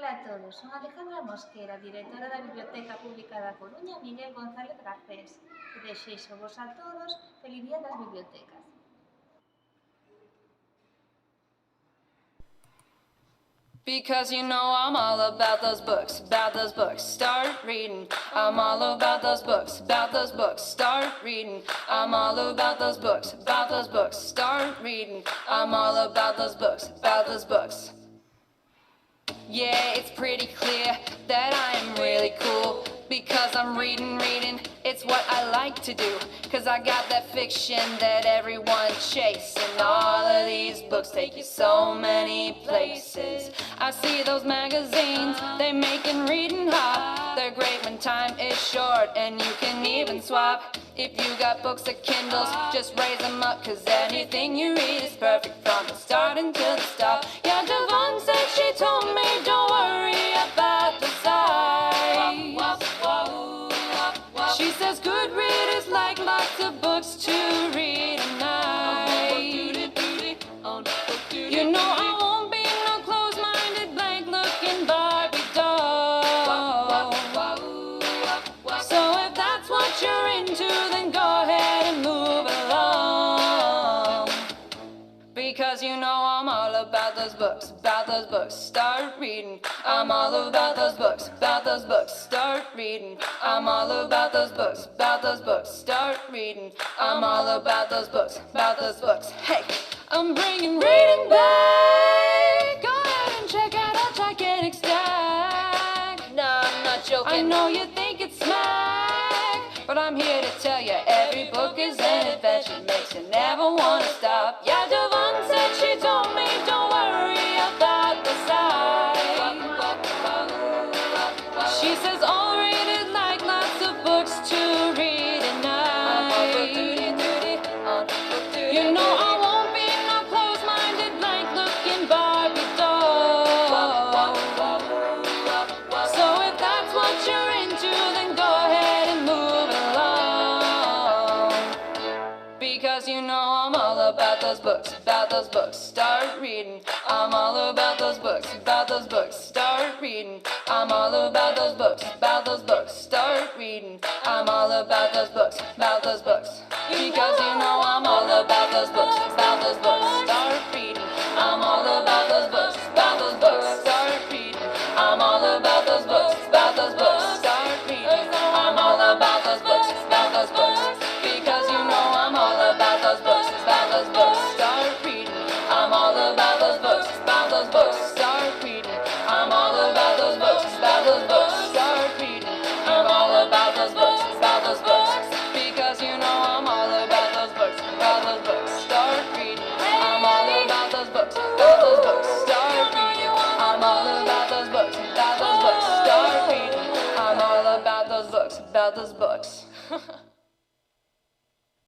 Ola a todos, son Alejandra Mosquera, directora da Biblioteca Pública da Coruña Miguel González Garcés, e desexo vos a todos feliz día das bibliotecas. Because you know I'm all about those books, start reading. I'm all about those books, start reading. I'm all about those books, start reading. I'm all about those books. Yeah, it's pretty clear that I am really cool because I'm reading, it's what I like to do. Cause I got that fiction that everyone's chasing. All of these books take you so many places. I see those magazines, they making reading hot. They're great when time is short and you can even swap. If you got books or Kindles, just raise them up. Cause anything you read is perfect from the start until the stop. Yeah, Devon said she told me don't worry about the size. She says good readers like lots of books to read a night. You know I won't be no closed-minded, blank-looking Barbie doll. So if that's what you're into, then go ahead and move along. Because you know I'm all about those books, start reading. I'm all about those books, start reading. I'm all about those books, start reading. I'm all about those books, Hey, I'm bringing reading back. Go ahead and check out our gigantic stack. No, I'm not joking. I know you think it's smack, but I'm here to tell you every book is an adventure, makes you never want to stop. Yeah, Devon said she told me don't worry about the size. She says all readers like lots of books to read at night. You know I won't be no closed-minded, blank-looking Barbie doll. So if that's what you're into, then go ahead and move along. Because you know I'm all about those books, start reading. I'm all about those books, start reading. I'm all about those books, start reading. I'm all about those books, Because you know I'm all about those books, start reading. I'm all about those books, start reading. I'm all about those books, start reading. I'm all about those books, Because you know I'm all about those books, start reading. I'm all about those books, start reading. I'm all about those books, start reading. I'm all about those books, Because you know I'm all about those books, start reading. I'm all about those books, start reading. I'm all about those books, start reading. I'm all about those books.